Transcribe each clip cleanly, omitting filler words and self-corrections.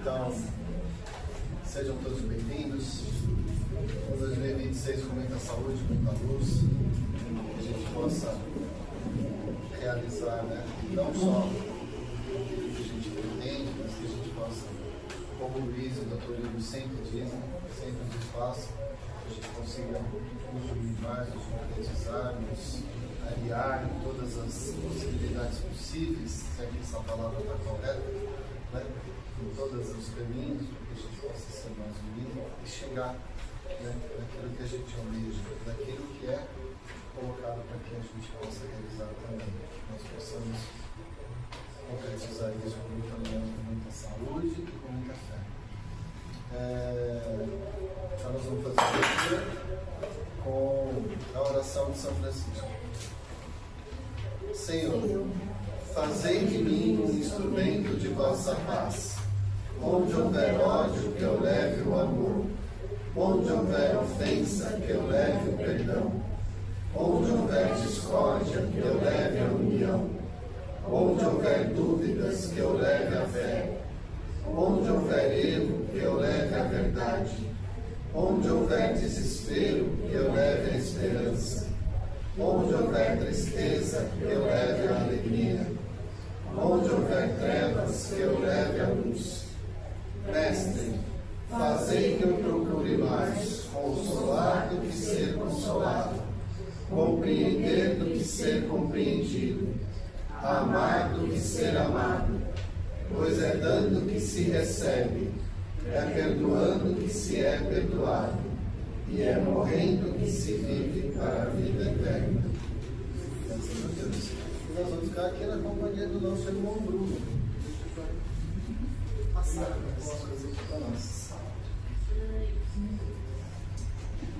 Então, sejam todos bem-vindos. O 2026 com muita saúde, muita luz, que a gente possa realizar, não só aquilo que a gente pretende, mas que a gente possa, como o Luiz e o Dr. Livro sempre dizem, sempre nos faça, que a gente consiga construir mais, nos concretizar, nos aliar em todas as possibilidades possíveis, se aqui essa palavra está correta, em todos os caminhos, para que a gente possa ser mais unido e chegar naquilo que a gente almeja, naquilo que é colocado para que a gente possa realizar também, que nós possamos concretizar isso com muita saúde e com muita fé. Então nós vamos fazer com a oração de São Francisco. Senhor, fazei de mim um instrumento de vossa paz. Onde houver ódio, que eu leve o amor. Onde houver ofensa, que eu leve o perdão. Onde houver discórdia, que eu leve a união. Onde houver dúvidas, que eu leve a fé. Onde houver erro, que eu leve a verdade. Onde houver desespero, que eu leve a esperança. Onde houver tristeza, que eu leve a alegria. Onde houver trevas, que eu leve a luz. Mestre, fazei que eu procure mais consolar do que ser consolado, compreender do que ser compreendido, amar do que ser amado, pois é dando que se recebe, é perdoando que se é perdoado, e é morrendo que se vive para a vida eterna. Nós vamos ficar aqui na companhia do nosso irmão Bruno.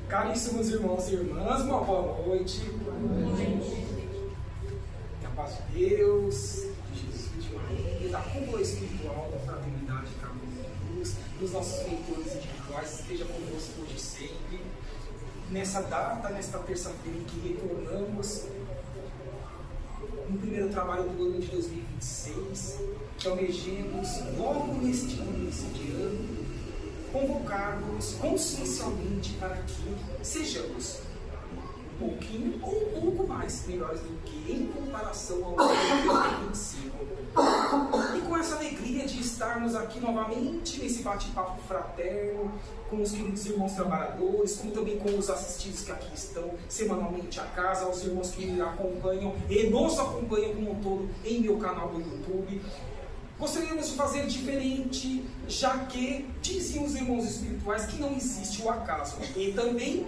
Caríssimos irmãos e irmãs, uma boa noite. Que a paz de Deus, de Jesus, de Maria, da cúpula espiritual, da fraternidade Caminho de Luz, dos nossos leitores individuais, esteja convosco hoje e sempre. Nessa data, nesta terça-feira em que retornamos no primeiro trabalho do ano de 2026, que almejemos logo neste começo de ano convocar-nos consciencialmente para que sejamos um pouquinho ou um pouco mais melhores do que em comparação ao ano de 2025. E com essa alegria de estarmos aqui novamente nesse bate-papo fraterno com os queridos irmãos trabalhadores, como também com os assistidos que aqui estão semanalmente à casa, aos irmãos que me acompanham e nos acompanham como um todo em meu canal do YouTube. Gostaríamos de fazer diferente, já que diziam os irmãos espirituais que não existe o acaso. E também,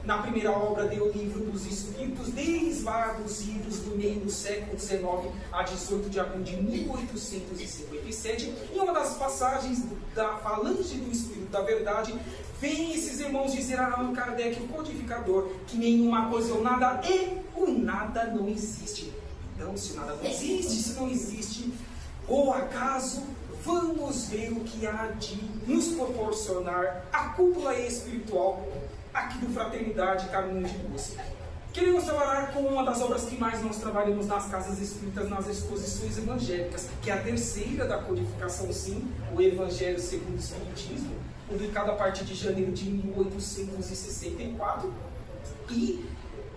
na primeira obra do Livro dos Espíritos, desde lá dos idos do meio do século XIX a 18 de abril de 1857, em uma das passagens da Falange do Espírito da Verdade, vem esses irmãos dizer a Allan Kardec, o codificador, que nenhuma coisa ou nada é, o nada não existe. Então, se o nada não existe, se não existe o acaso, vamos ver o que há de nos proporcionar a cúpula espiritual aqui do Fraternidade Caminho de Luz. Queremos trabalhar com uma das obras que mais nós trabalhamos nas casas espíritas, nas exposições evangélicas, que é a terceira da codificação, sim, o Evangelho segundo o Espiritismo, publicado a partir de janeiro de 1864. E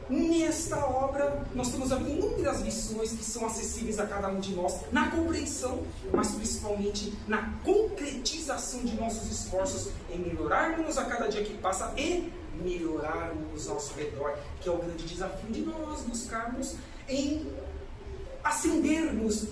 nesta obra nós temos inúmeras lições que são acessíveis a cada um de nós, na compreensão, mas principalmente na concretização de nossos esforços em melhorarmos a cada dia que passa e melhorarmos ao nosso redor, que é o grande desafio de nós buscarmos em ascendermos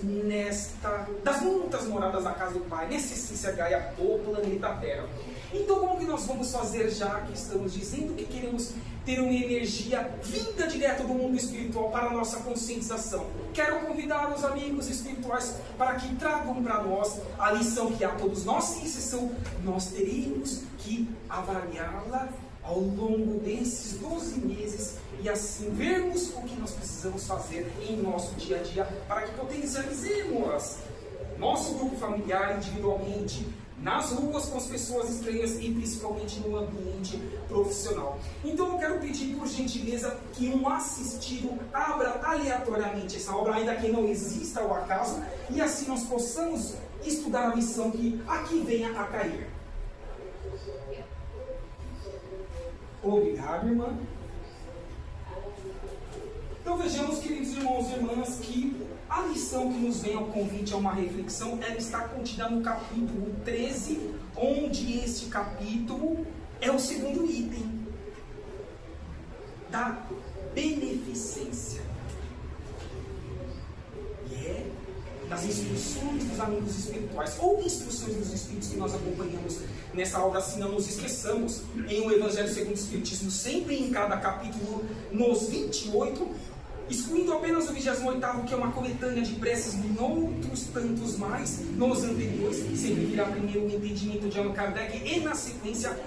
das muitas moradas da casa do Pai, nessa essência Gaia do planeta Terra. Então, como que nós vamos fazer, já que estamos dizendo que queremos ter uma energia vinda direto do mundo espiritual para a nossa conscientização? Quero convidar os amigos espirituais para que tragam para nós a lição que a todos nós, sem exceção, nós teremos que avaliá-la ao longo desses 12 meses e assim vermos o que nós precisamos fazer em nosso dia a dia para que potencializemos nosso grupo familiar individualmente, nas ruas com as pessoas estranhas e principalmente no ambiente profissional. Então eu quero pedir por gentileza que um assistido abra aleatoriamente essa obra, ainda que não exista o acaso, e assim nós possamos estudar a lição que aqui venha a cair. Obrigado, irmã. Então vejamos, queridos irmãos e irmãs, que a lição que nos vem ao convite a uma reflexão, ela está contida no capítulo 13, onde este capítulo é o segundo item da beneficência. E é das instruções dos amigos espirituais, ou instruções dos espíritos que nós acompanhamos nessa aula. Assim, não nos esqueçamos, em O Evangelho segundo o Espiritismo, sempre em cada capítulo, nos 28, excluindo apenas o 28º, que é uma coletânea de preces, outros tantos mais, nos anteriores, sempre virá primeiro o entendimento de Allan Kardec e, na sequência,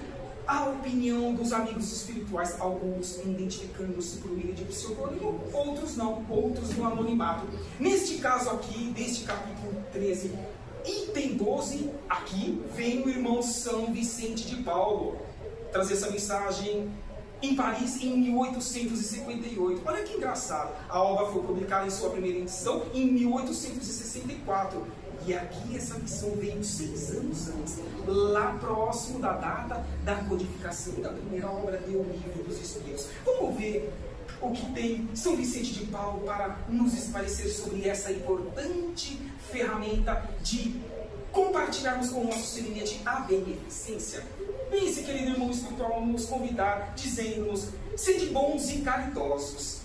a opinião dos amigos espirituais, alguns identificando-se por meio de pseudônimo, outros não, outros no anonimato. Neste caso aqui, deste capítulo 13, item 12, aqui vem o irmão São Vicente de Paulo trazer essa mensagem em Paris em 1858. Olha que engraçado, a obra foi publicada em sua primeira edição em 1864. E aqui essa missão veio 6 anos antes, lá próximo da data da codificação da primeira obra do Livro dos Espíritos. Vamos ver o que tem São Vicente de Paulo para nos esclarecer sobre essa importante ferramenta de compartilharmos com o nosso semelhante a beneficência. Pense, querido irmão espiritual, nos convidar, dizendo-nos: sede bons e caridosos.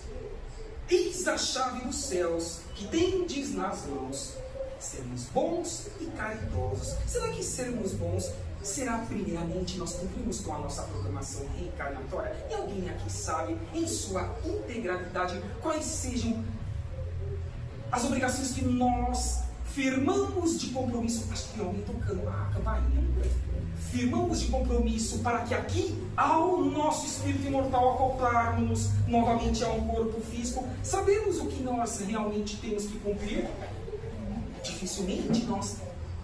Eis a chave dos céus que tendes nas mãos. Sermos bons e caridosos. Será que sermos bons será, primeiramente, nós cumprimos com a nossa programação reencarnatória? E alguém aqui sabe, em sua integralidade, quais sejam as obrigações que nós firmamos de compromisso? Acho que alguém tocando a campainha. Firmamos de compromisso para que aqui, ao nosso espírito imortal acoplarmos novamente a um corpo físico, sabemos o que nós realmente temos que cumprir? Dificilmente nós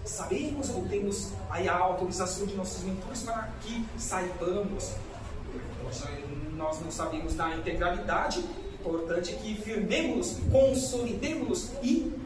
sabemos ou temos aí a autorização de nossos mentores para que saibamos. Nós não sabemos da integralidade, importante é que firmemos, consolidemos e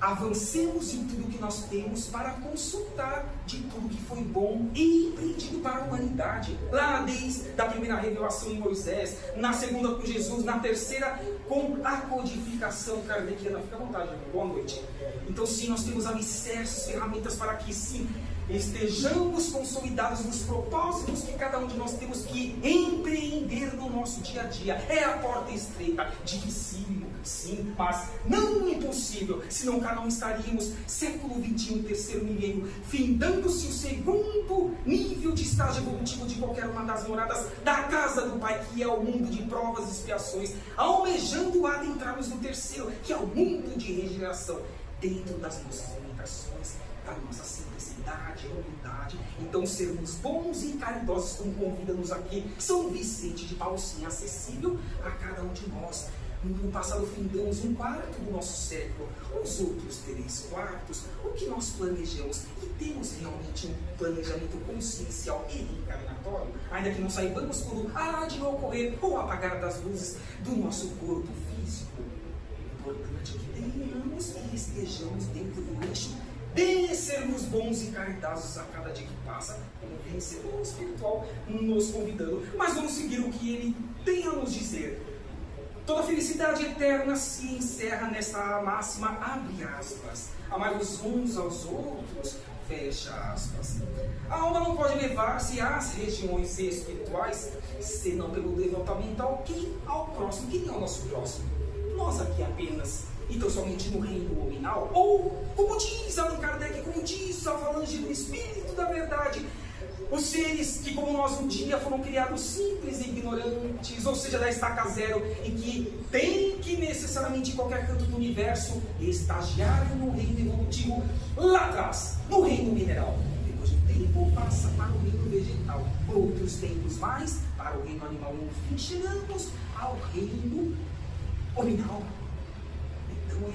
avancemos em tudo que nós temos para consultar de tudo que foi bom e empreendido para a humanidade. Lá desde a primeira revelação em Moisés, na segunda com Jesus, na terceira com a codificação kardeciana. Fica à vontade, boa noite. Então sim, nós temos alicerces, ferramentas para que sim, estejamos consolidados nos propósitos que cada um de nós temos que empreender no nosso dia a dia. É a porta estreita, dificílimo, sim, mas não impossível, senão cada um estaríamos século XXI, terceiro milênio, findando-se o segundo nível de estágio evolutivo de qualquer uma das moradas da casa do Pai, que é o mundo de provas e expiações, almejando adentrarmos no terceiro, que é o mundo de regeneração, dentro das nossas limitações, da nossa simplicidade, humildade. Então, sermos bons e caridosos, como convida-nos aqui São Vicente de Paulo, sim, acessível a cada um de nós. No passado, findamos 1/4 do nosso século, os outros 3/4, o que nós planejamos. E temos realmente um planejamento consciencial e reencarnatório, ainda que não saibamos quando há de ocorrer ou apagar das luzes do nosso corpo físico. O importante é que tenhamos e estejamos dentro do eixo de sermos bons e caridosos a cada dia que passa, como vem sendo espiritual nos convidando. Mas vamos seguir o que ele tem a nos dizer. Toda felicidade eterna se encerra nessa máxima, abre aspas, amai-vos uns aos outros, fecha aspas. A alma não pode levar-se às regiões espirituais, senão pelo devotamento ao próximo. Quem é o nosso próximo? Nós aqui apenas, então somente no reino nominal? Ou, como diz Allan Kardec, como diz a falange do Espírito da Verdade, os seres que, como nós, um dia foram criados simples e ignorantes, ou seja, da estaca zero, e que tem que necessariamente, em qualquer canto do universo, estagiar no reino evolutivo lá atrás, no reino mineral. Depois de um tempo, passa para o reino vegetal. Outros tempos mais, para o reino animal. No fim, chegamos ao reino nominal. Então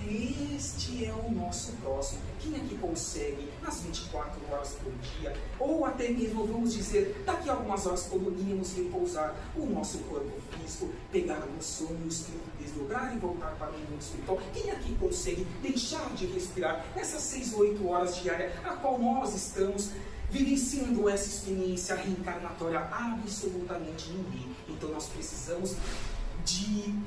este é o nosso próximo. Quem aqui consegue, nas 24 horas por dia, ou até mesmo, vamos dizer, daqui a algumas horas, quando iríamos repousar o nosso corpo físico, pegar no sono, o espírito desdobrar e voltar para o mundo espiritual, quem aqui consegue deixar de respirar nessas 6 ou 8 horas diárias, a qual nós estamos vivenciando essa experiência reencarnatória? Absolutamente ninguém. Então nós precisamos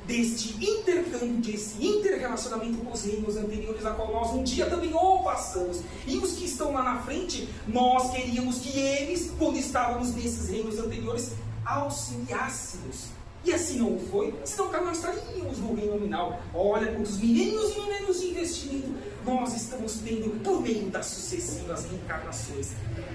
deste intercâmbio, desse interrelacionamento com os reinos anteriores, a qual nós um dia também passamos. E os que estão lá na frente, nós queríamos que eles, quando estávamos nesses reinos anteriores, auxiliássemos. E assim não foi, senão nós estaríamos no reino nominal. Olha quantos milênios e milênios de investimento nós estamos tendo por meio das sucessivas reencarnações.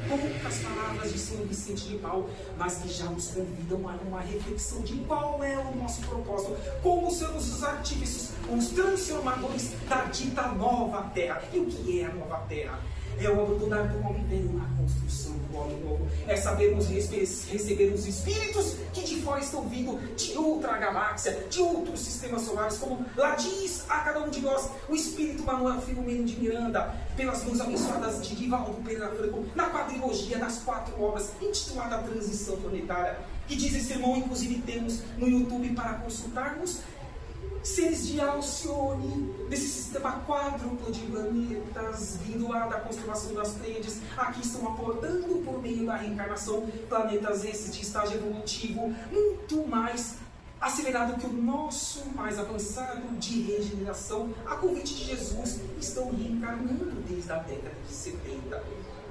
Poucas palavras de São Vicente de Paulo, mas que já nos convidam a uma reflexão de qual é o nosso propósito, como sermos os artífices, os transformadores da dita nova terra. E o que é a nova terra? É o abandonar do homem velho na construção do homem novo. É sabermos receber os espíritos que de fora estão vindo de outra galáxia, de outros sistemas solares, como lá diz a cada um de nós o espírito Manuel Filomeno de Miranda, pelas mãos abençoadas de Divaldo Pereira Franco, na quadrilogia das 4 obras intitulada Transição Planetária, que diz esse irmão, inclusive temos no YouTube para consultarmos. Seres de Alcione, desse sistema quádruplo de planetas, vindo lá da constelação das Pleiades, aqui estão aportando por meio da reencarnação planetas esses de estágio evolutivo muito mais acelerado que o nosso, mais avançado de regeneração. A convite de Jesus, estão reencarnando desde a década de 70.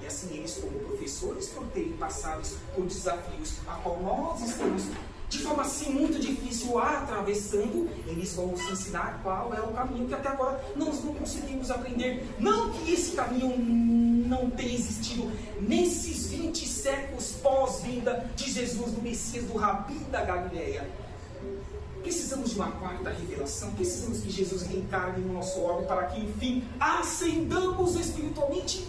E assim eles, como professores, por terem passados por desafios a qual nós estamos de forma assim muito difícil atravessando, eles vão nos ensinar qual é o caminho que até agora nós não conseguimos aprender. Não que esse caminho não tenha existido nesses 20 séculos pós-vinda de Jesus, do Messias, do Rabi da Galileia. Precisamos de uma quarta revelação, precisamos que Jesus reencarne no nosso orbe para que, enfim, ascendamos espiritualmente.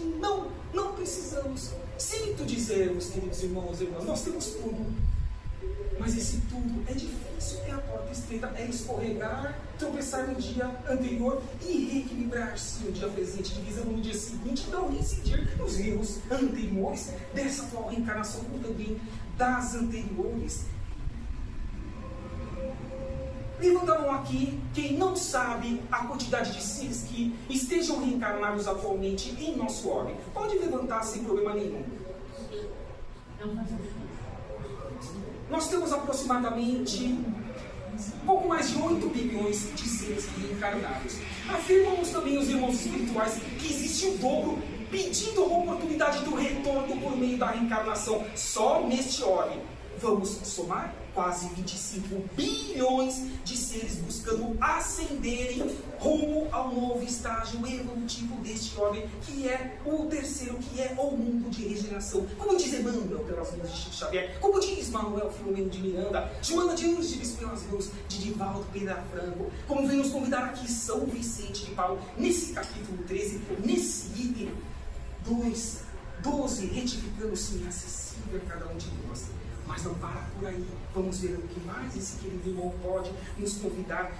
Não precisamos. Sinto dizer, meus queridos irmãos e irmãs, nós temos tudo. Mas esse tudo é difícil, é a porta estreita, é escorregar, tropeçar no dia anterior e reequilibrar-se no dia presente, divisando no dia seguinte, então reincidir nos erros anteriores dessa atual reencarnação, como também das anteriores. Levanta a mão aqui quem não sabe a quantidade de seres que estejam reencarnados atualmente em nosso orbe. Pode levantar sem problema nenhum. Nós temos aproximadamente pouco mais de 8 bilhões de seres reencarnados. Afirmamos também os irmãos espirituais que existe o dobro pedindo a oportunidade do retorno por meio da reencarnação só neste orbe. Vamos somar quase 25 bilhões de seres buscando ascenderem rumo ao novo estágio evolutivo deste orbe, que é o terceiro, que é o mundo de regeneração. Como diz Emmanuel pelas mãos de Chico Xavier, como diz Manuel Filomeno de Miranda, Joana de Ângeles pelas mãos de Divaldo Pereira Franco, como vem nos convidar aqui São Vicente de Paulo, nesse capítulo 13, nesse item 12, retificando-se inacessível a cada um de nós. Mas não para por aí. Vamos ver o que mais esse querido irmão pode nos convidar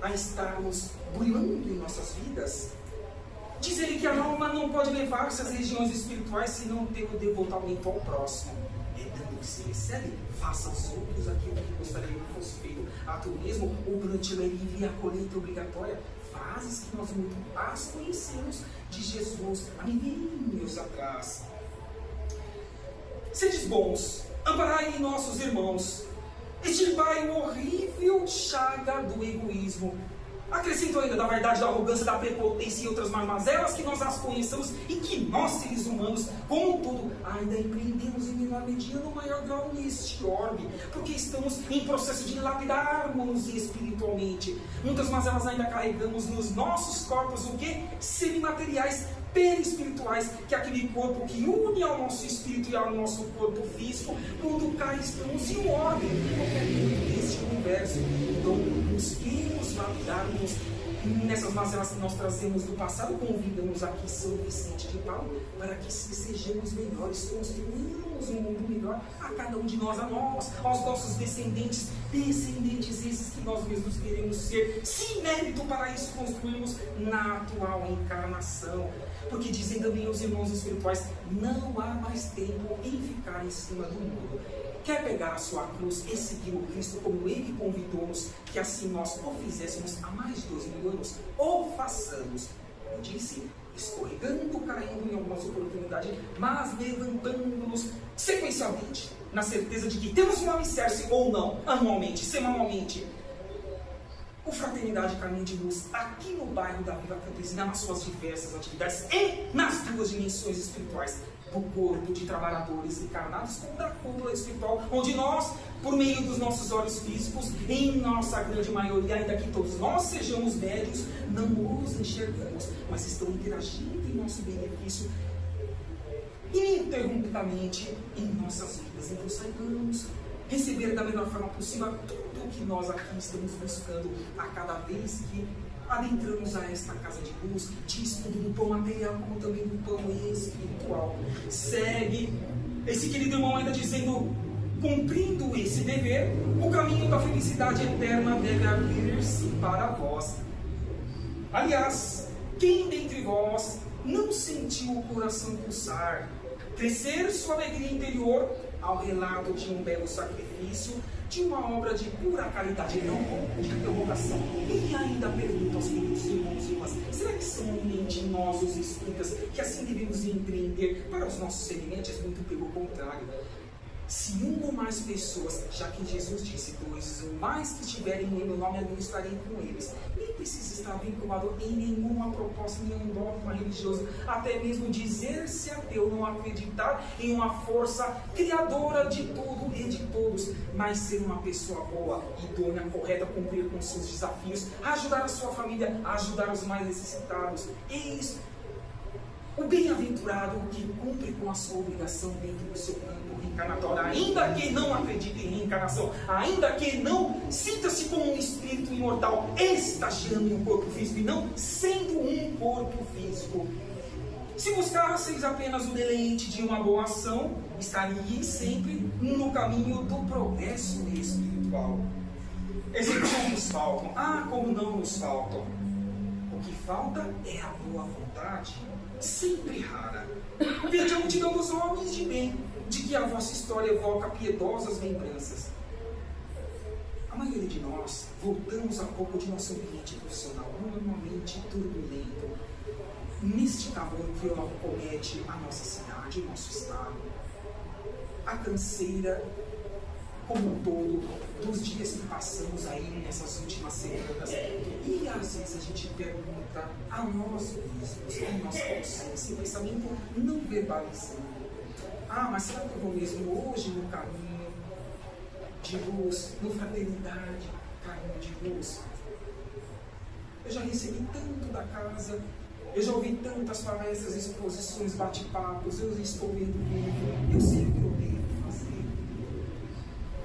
a estarmos brilhando em nossas vidas. Diz ele que a alma não pode levar-se às regiões espirituais se não ter o devotamento ao próximo. É dando que se recebe, faça aos outros aquilo que gostaria que fosse feito a tu mesmo, ou prantilha livre e a colheita obrigatória. Frases que nós muito as conhecemos de Jesus há milênios atrás. Sedes bons, amparai nossos irmãos, extirpai o horrível chaga do egoísmo. Acrescento ainda da verdade, da arrogância, da prepotência e outras mazelas que nós as conheçamos e que nós, seres humanos, contudo, ainda empreendemos em menor medida no maior grau neste orbe, porque estamos em processo de lapidarmos espiritualmente. Muitas mazelas ainda carregamos nos nossos corpos, o que? Semimateriais, perispirituais, que é aquele corpo que une ao nosso espírito e ao nosso corpo físico, quando cá estamos em um orbe, em qualquer ponto deste universo. Então, busquemos lapidarmos Nessas mazelas que nós trazemos do passado, convidamos aqui São Vicente de Paulo para que sejamos melhores, construímos um mundo melhor a cada um de nós, a nós, aos nossos descendentes esses que nós mesmos queremos ser, sem mérito. Para isso construímos na atual encarnação, porque dizem também os irmãos espirituais, não há mais tempo em ficar em cima do muro. Quer pegar a sua cruz e seguir o Cristo como Ele convidou-nos, que assim nós o fizéssemos há mais de 2000 anos, ou façamos, eu disse, escorregando, caindo em algumas oportunidades, mas levantando-nos sequencialmente, na certeza de que temos um alicerce ou não, anualmente, semanalmente. O Fraternidade Caminho de Luz, aqui no bairro da Vila Campesina, nas suas diversas atividades e nas duas dimensões espirituais, do corpo de trabalhadores encarnados como da cúpula espiritual, onde nós, por meio dos nossos olhos físicos, em nossa grande maioria, ainda que todos nós sejamos médios, não os enxergamos, mas estão interagindo em nosso benefício ininterruptamente em nossas vidas. Então saibamos receber da melhor forma possível tudo o que nós aqui estamos buscando a cada vez que adentramos a esta casa de luz, de estudo do pão material como também do pão espiritual. Segue esse querido irmão ainda dizendo, cumprindo esse dever, o caminho da felicidade eterna deve abrir-se para vós. Aliás, quem dentre vós não sentiu o coração pulsar, crescer sua alegria interior ao relato de um belo sacrifício, de uma obra de pura caridade, não de interrogação? E ainda pergunto aos queridos irmãos e irmãs, será que são somente nós os espíritas que assim devemos empreender para os nossos semelhantes? Muito pelo contrário. Se uma ou mais pessoas, já que Jesus disse, 2 ou mais que estiverem em meu nome, eu estarei com eles. Nem precisa estar vinculado em nenhuma proposta, nenhum dogma religioso, até mesmo dizer-se ateu, não acreditar em uma força criadora de tudo e de todos, mas ser uma pessoa boa, idônea, correta, cumprir com seus desafios, ajudar a sua família, ajudar os mais necessitados. Eis o bem-aventurado que cumpre com a sua obrigação dentro do seu campo reencarnatório, ainda que não acredite em reencarnação, ainda que não sinta-se como um espírito imortal, estagiando em um corpo físico e não sendo um corpo físico. Se buscasseis apenas o deleite de uma boa ação, estaríeis sempre no caminho do progresso espiritual. Exemplos não nos faltam. Como não nos faltam. O que falta é a boa vontade, sempre rara. Vede a multidão dos homens de bem, de que a vossa história evoca piedosas lembranças. A maioria de nós voltamos há pouco de nosso ambiente profissional, normalmente turbulento, neste tamanho que comete a nossa cidade, o nosso estado. A canseira, como um todo, dos dias que passamos aí nessas últimas semanas. E às vezes a gente pergunta a nós mesmos, em nossa consciência, em pensamento não verbalizando. Mas será que eu vou mesmo hoje no caminho de luz, no Fraternidade, caminho de luz? Eu já recebi tanto da casa, eu já ouvi tantas palestras, exposições, bate-papos, eu estou vendo livro, eu sei o que eu devo fazer.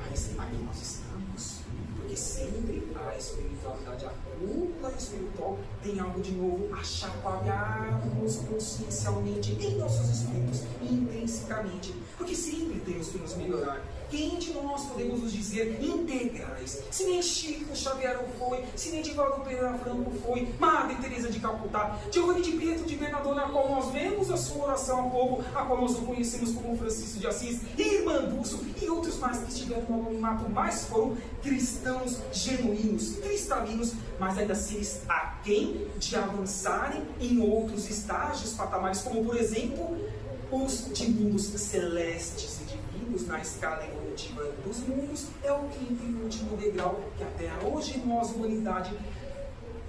Mas aqui nós estamos, porque sempre a espiritualidade, a cúpula espiritual, tem algo de novo a chacoalhar-nos consciencialmente em nossos espíritos, intrinsecamente, porque sempre temos que nos melhorar. Quem de nós podemos nos dizer integrais? Se nem Chico Xavier foi, se nem Divaldo Pereira Franco foi, Madre Teresa de Calcutá, Giovanni de Pietro de Bernardone, a qual nós vemos a sua oração ao povo, a qual nós o conhecemos como Francisco de Assis, Irmã Dulce e outros mais que estiveram no anonimato, mas foram cristãos genuínos, cristalinos, mas ainda assim aquém de avançarem em outros estágios, patamares, como por exemplo os de mundos celestes e divinos na escala evolutiva dos mundos. É o quinto e último degrau que até hoje nós, humanidade,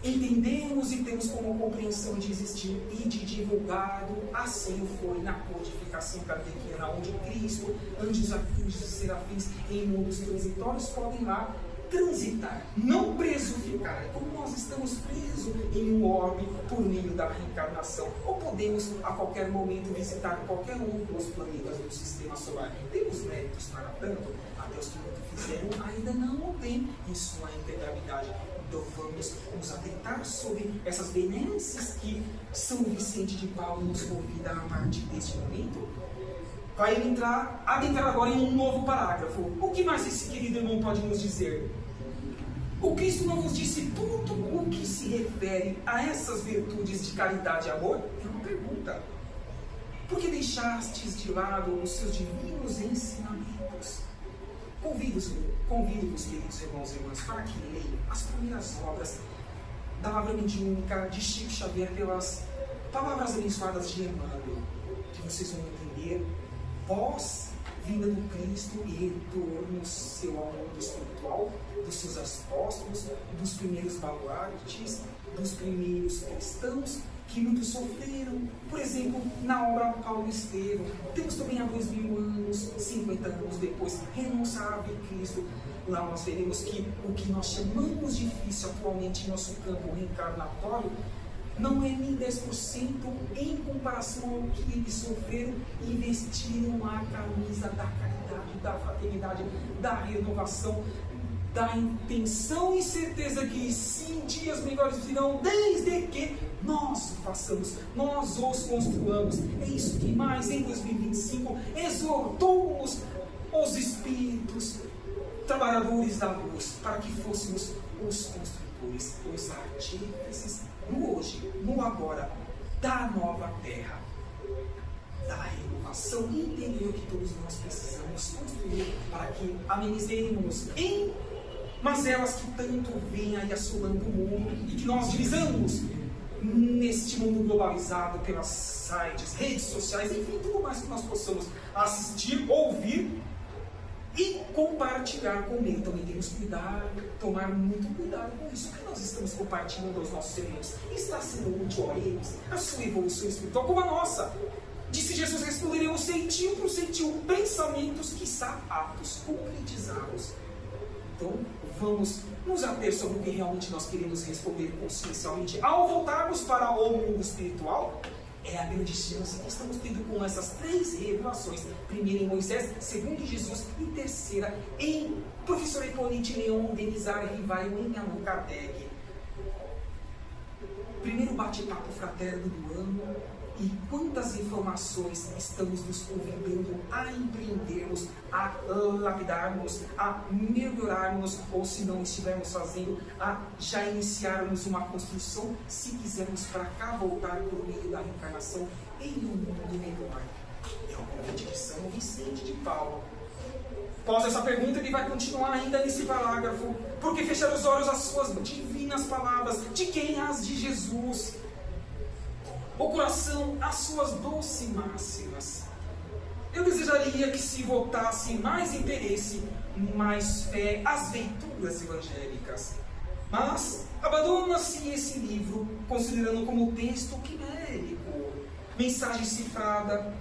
entendemos e temos como compreensão de existir e de divulgado. Assim foi na codificação kardeciana, onde Cristo, anjos, arcanjos e serafins em mundos transitórios podem lá transitar, não preso ficar, como nós estamos presos em um orbe por meio da reencarnação, ou podemos a qualquer momento visitar qualquer um dos planetas do sistema solar. Temos méritos para tanto, até os que muito fizeram ainda não o têm em sua integralidade. Então vamos nos atentar sobre essas benesses que São Vicente de Paulo nos convida a partir deste momento. Vai adentrar agora em um novo parágrafo. O que mais esse querido irmão pode nos dizer? O Cristo não nos disse tudo o que se refere a essas virtudes de caridade e amor? É uma pergunta. Por que deixastes de lado os seus divinos ensinamentos? Convido-vos, queridos irmãos e irmãs, para que leiam as primeiras obras da Lavra Mediúnica de Chico Xavier pelas palavras abençoadas de Emmanuel, que vocês vão entender pós-vinda do Cristo e retorno seu ao mundo espiritual, dos seus apóstolos, dos primeiros baluartes, dos primeiros cristãos que muito sofreram. Por exemplo, na obra Paulo Estevão, temos também há 2000 anos, 50 anos depois, Renúncia a Cristo. Lá nós veremos que o que nós chamamos difícil atualmente em nosso campo reencarnatório não é nem 10% em comparação ao que eles sofreram e vestiram a camisa da caridade, da fraternidade, da renovação, da intenção e certeza que sim, dias melhores virão, desde que nós o façamos, nós os construamos. É isso que mais em 2025 exortou-nos os espíritos trabalhadores da luz, para que fôssemos os construtores, os artífices no hoje, no agora, da nova terra, da renovação interior que todos nós precisamos construir para que amenizemos em mazelas que tanto vêm aí assolando o mundo e que nós divisamos neste mundo globalizado pelas sites, redes sociais, enfim, tudo mais que nós possamos assistir, ouvir e compartilhar com ele. Também temos que tomar muito cuidado com isso, que nós estamos compartilhando aos nossos irmãos. Está sendo útil a eles a sua evolução espiritual como a nossa. Disse Jesus: responderemos centil por centil, pensamentos, quiçá atos, concretizados. Então, vamos nos ater sobre o que realmente nós queremos responder consciencialmente ao voltarmos para o mundo espiritual. É a grande chance que estamos tendo com essas 3 revelações. Primeira em Moisés, segunda em Jesus e terceira em Professor Hipólito Leon Denizar Rivaio em Allan Kardec. Primeiro bate-papo fraterno do ano. E quantas informações estamos nos convidando a empreendermos, a lapidarmos, a melhorarmos, ou se não estivermos fazendo, a já iniciarmos uma construção, se quisermos para cá voltar por meio da reencarnação em um mundo melhor. É o convite de São Vicente de Paulo. Após essa pergunta, ele vai continuar ainda nesse parágrafo. Por que fechar os olhos às suas divinas palavras? De quem? As de Jesus. O coração às suas doces máximas. Eu desejaria que se votasse mais interesse, mais fé às leituras evangélicas. Mas abandona-se esse livro, considerando como texto quimérico, mensagem cifrada,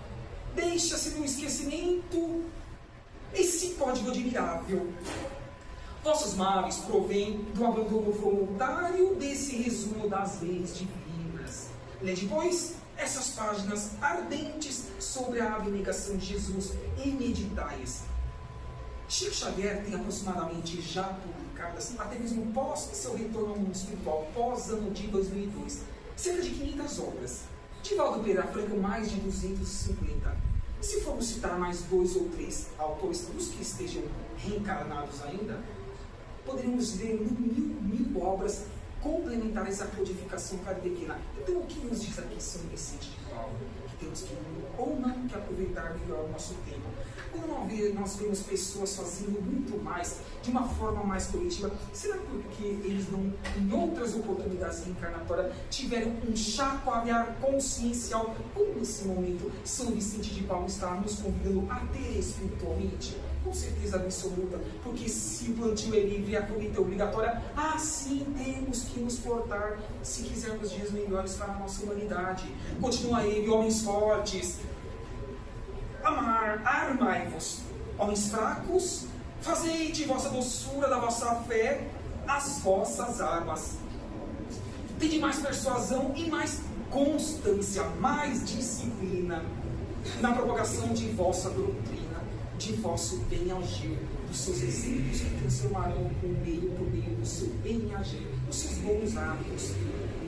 deixa-se no esquecimento esse código admirável. Vossos males provêm do abandono voluntário desse resumo das leis divinas. Lede, pois, essas páginas ardentes sobre a abnegação de Jesus e meditai-as. Chico Xavier tem aproximadamente já publicadas, até mesmo pós seu retorno ao mundo espiritual, pós-ano de 2002, cerca de 500 obras. Divaldo Pereira Franco, mais de 250. Se formos citar mais 2 ou 3 autores, dos que estejam reencarnados ainda, poderíamos ver mil obras complementares à codificação kardeciana. Então, o que nos diz aqui São Vicente de Paulo? Que temos que ou não que aproveitar melhor o nosso tempo. Quando nós vemos pessoas fazendo muito mais, de uma forma mais coletiva, será porque eles não, em outras oportunidades reencarnatórias, tiveram um chacoalhar consciencial, como nesse momento São Vicente de Paulo está nos convidando a ter espiritualmente? Com certeza absoluta, porque se o plantio é livre e a colheita é obrigatória, assim temos que nos portar se quisermos dias melhores para a nossa humanidade. Continua ele: homens fortes, armai-vos, homens fracos, fazei de vossa doçura, da vossa fé, as vossas armas. Tende mais persuasão e mais constância, mais disciplina na propagação de vossa doutrina. de vosso bem agir, dos seus exemplos que transformarão por meio do seu bem agir, dos seus bons hábitos.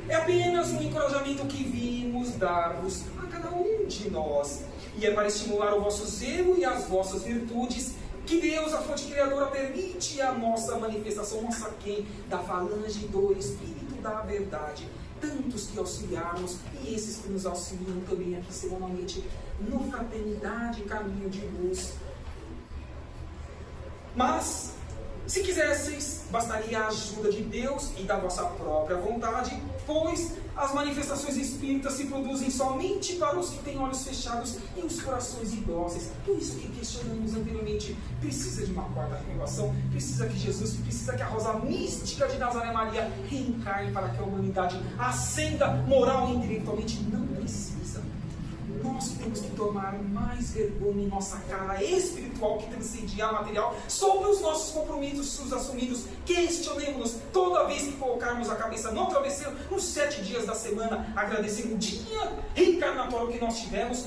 É apenas um encorajamento que vimos dar-vos a cada um de nós, e é para estimular o vosso zelo e as vossas virtudes que Deus, a fonte criadora, permite a nossa manifestação, nossa quem, da falange do Espírito da verdade. Tantos que auxiliarmos e esses que nos auxiliam também aqui semanalmente no Fraternidade Caminho de Luz. Mas, se quisesseis, bastaria a ajuda de Deus e da vossa própria vontade, pois as manifestações espíritas se produzem somente para os que têm olhos fechados e os corações indóceis. Por isso que questionamos anteriormente, precisa de uma quarta renovação, precisa que Jesus, precisa que a rosa mística de Nazaré Maria reencarne para que a humanidade ascenda moral e intelectualmente. Não precisa. Nós temos que tomar mais vergonha em nossa cara espiritual que transcende a material sobre os nossos compromissos assumidos. Questionemos-nos toda vez que colocarmos a cabeça no travesseiro nos 7 dias da semana, agradecendo o dia reencarnatório que nós tivemos,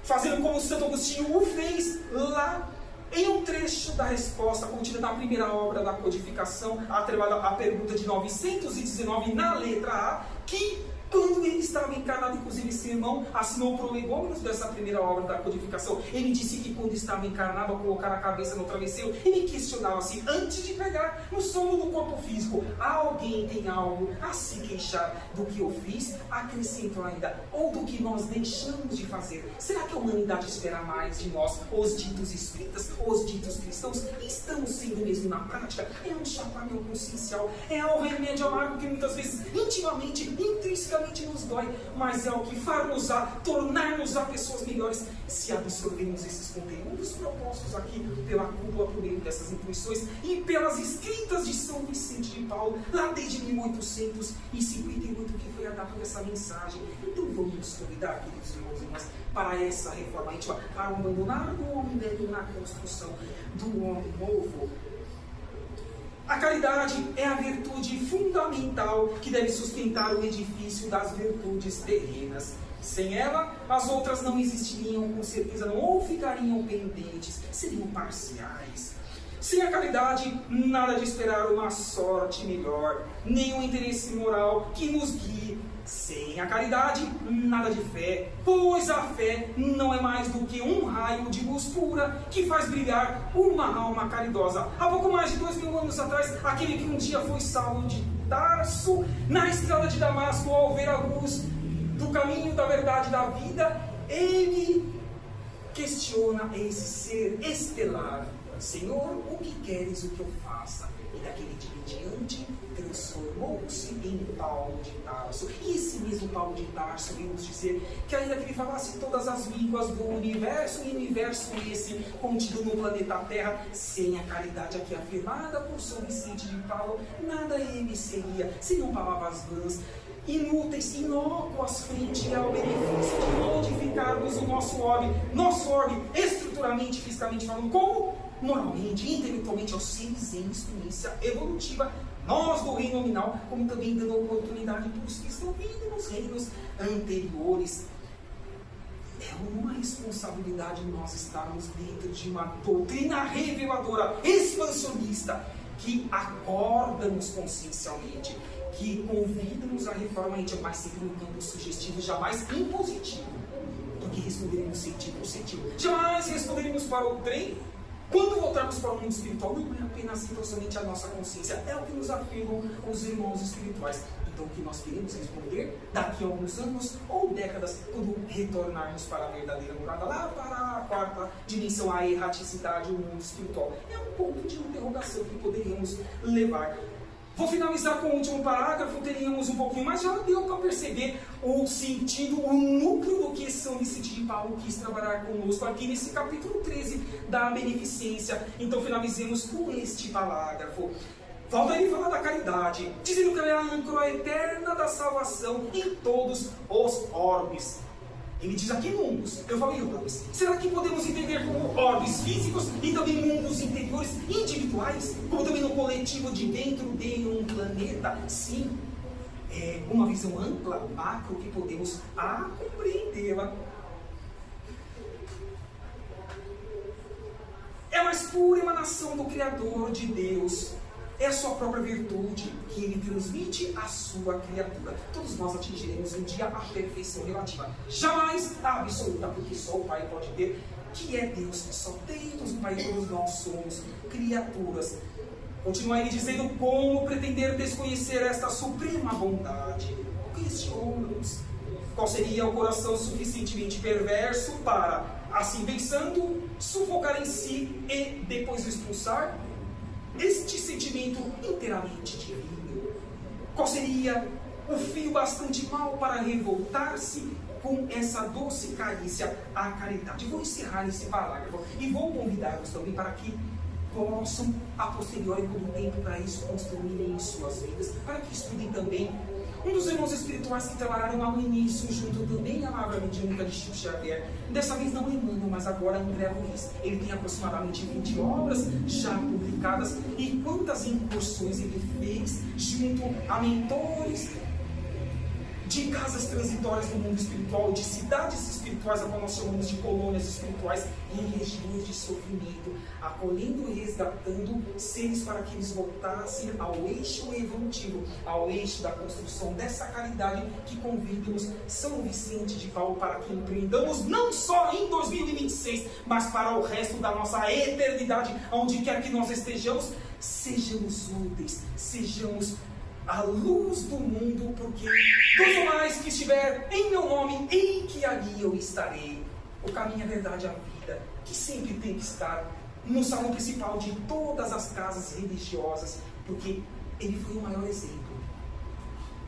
fazendo como Santo Agostinho o fez lá em um trecho da resposta contida na primeira obra da codificação, atrelada à pergunta de 919 na letra A, que quando ele estava encarnado, inclusive esse irmão assinou o prolegômenos dessa primeira obra da codificação. Ele disse que quando estava encarnado, ao colocar a cabeça no travesseiro, ele questionava-se, antes de pegar no sono do corpo físico: alguém tem algo a se queixar do que eu fiz? Acrescento ainda, ou do que nós deixamos de fazer? Será que a humanidade espera mais de nós, os ditos espíritas, os ditos cristãos? Estamos sendo mesmo na prática? É um chacoalhão consciencial, é um remédio amargo que muitas vezes intimamente, intrinsecamente nos dói, mas é o que far-nos-á, tornar-nos-á pessoas melhores se absorvermos esses conteúdos propostos aqui pela cúpula, por meio dessas intuições e pelas escritas de São Vicente de Paulo, lá desde 1858, que foi a data dessa mensagem. Então vamos nos convidar, queridos irmãos e irmãs, para essa reforma íntima, para o abandonar do homem velho na construção do homem novo. A caridade é a virtude fundamental que deve sustentar o edifício das virtudes terrenas. Sem ela, as outras não existiriam, com certeza não, ou ficariam pendentes, seriam parciais. Sem a caridade, nada de esperar uma sorte melhor, nem um interesse moral que nos guie. Sem a caridade, nada de fé, pois a fé não é mais do que um raio de luz pura que faz brilhar uma alma caridosa. Há pouco mais de 2000 anos atrás, aquele que um dia foi Saulo de Tarso, na estrada de Damasco, ao ver a luz do caminho da verdade da vida, ele questiona esse ser estelar: Senhor, o que queres o que eu faça? E daquele dia em diante transformou-se em Paulo de Tarso. E esse mesmo Paulo de Tarso veio nos dizer que ainda que ele falasse todas as línguas do universo, e universo esse contido no planeta Terra, sem a caridade aqui afirmada por São Vicente de Paulo, nada ele seria, seriam palavras vãs, inúteis, inócuas frente ao benefício de modificarmos o nosso orbe estruturalmente, fisicamente falando, como moralmente, intelectualmente, aos seres em instruência evolutiva, nós do reino nominal, como também dando oportunidade para os que estão vindo nos reinos anteriores. É uma responsabilidade nós estarmos dentro de uma doutrina reveladora, expansionista, que acorda-nos consciencialmente, que convida-nos à reforma íntima, mas sempre no campo sugestivo, jamais impositivo, porque responderemos sentido por sentido. Jamais responderemos para o trem. Quando voltarmos para o mundo espiritual, não é apenas então somente a nossa consciência, é o que nos afirmam os irmãos espirituais. Então, o que nós queremos responder daqui a alguns anos ou décadas, quando retornarmos para a verdadeira morada, lá para a quarta dimensão, a erraticidade, o mundo espiritual. É um ponto de interrogação que poderíamos levar. Vou finalizar com o último parágrafo, teríamos um pouquinho, mas já deu para perceber o sentido, o núcleo do que São Vicente de Paulo quis trabalhar conosco aqui nesse capítulo 13 da Beneficência. Então finalizemos com este parágrafo. Volta ele falar da caridade, dizendo que ela é a âncora eterna da salvação em todos os orbes. Ele diz aqui mundos, eu falei orbes. Será que podemos entender como orbes físicos e também mundos interiores individuais? Como também no coletivo de dentro de um planeta? Sim, é uma visão ampla, macro, que podemos compreendê-la. mais pura emanação do Criador de Deus é a sua própria virtude, que ele transmite à sua criatura. Todos nós atingiremos um dia a perfeição relativa, jamais a absoluta, porque só o Pai pode ter, que é Deus, só Deus o Pai, todos nós somos criaturas. Continua aí dizendo: como pretender desconhecer esta suprema bondade? Questionamos. Qual seria o coração suficientemente perverso para, assim pensando, sufocar em si e depois expulsar este sentimento inteiramente divino? Qual seria o fio bastante mau para revoltar-se com essa doce carícia à caridade? Vou encerrar esse parágrafo e vou convidá-los também para que possam, a posteriori, com o tempo para isso, construírem em suas vidas, para que estudem também um dos irmãos espirituais que trabalharam lá no início, junto também à Lavra Mediúnica de Chico Xavier. Dessa vez não Emmanuel, mas agora André Luiz. Ele tem aproximadamente 20 obras já publicadas. E quantas incursões ele fez junto a mentores de casas transitórias no mundo espiritual, de cidades espirituais, a qual nós chamamos de colônias espirituais, em regiões de sofrimento, acolhendo e resgatando seres para que eles voltassem ao eixo evolutivo, ao eixo da construção dessa caridade que convida-nos São Vicente de Paulo para que empreendamos não só em 2026, mas para o resto da nossa eternidade, onde quer que nós estejamos, sejamos úteis, sejamos a luz do mundo, porque tudo mais que estiver em meu nome, em que ali eu estarei. O caminho, a verdade, a vida, que sempre tem que estar no salão principal de todas as casas religiosas, porque ele foi o maior exemplo.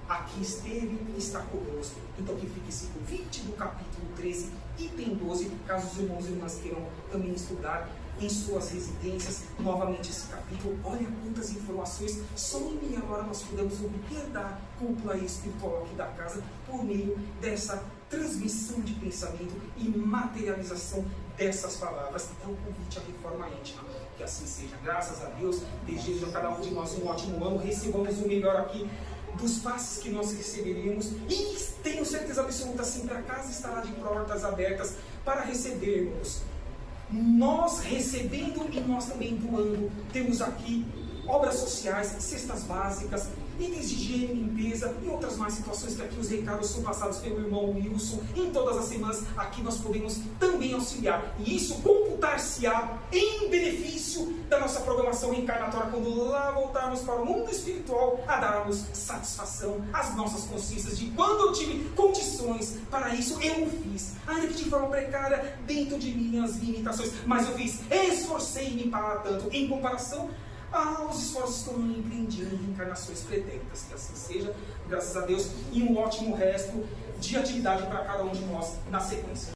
Aqui esteve e está conosco. Então que fique esse convite do capítulo 13, item 12, caso os irmãos e irmãs queiram também estudar em suas residências, novamente esse capítulo. Olha quantas informações só em meia hora nós podemos obter da cúpula espiritual aqui da casa, por meio dessa transmissão de pensamento e materialização dessas palavras. É o convite à reforma íntima. Que assim seja. Graças a Deus, desejo a cada um de nós um ótimo ano, recebamos o melhor aqui dos passos que nós receberemos, e tenho certeza absoluta, sempre a casa estará de portas abertas para recebermos. Nós recebendo e nós também doando. Temos aqui obras sociais, cestas básicas, itens de higiene e limpeza e outras mais situações que aqui os recados são passados pelo irmão Wilson. Em todas as semanas aqui nós podemos também auxiliar, e isso computar-se-á em benefício da nossa programação reencarnatória, quando lá voltarmos para o mundo espiritual a darmos satisfação às nossas consciências de quando eu tive condições para isso, eu o fiz, ainda que de forma precária, dentro de minhas limitações, mas eu fiz, esforcei-me para tanto, em comparação aos esforços que eu não empreendi em encarnações pretéritas. Que assim seja, graças a Deus, e um ótimo resto de atividade para cada um de nós na sequência.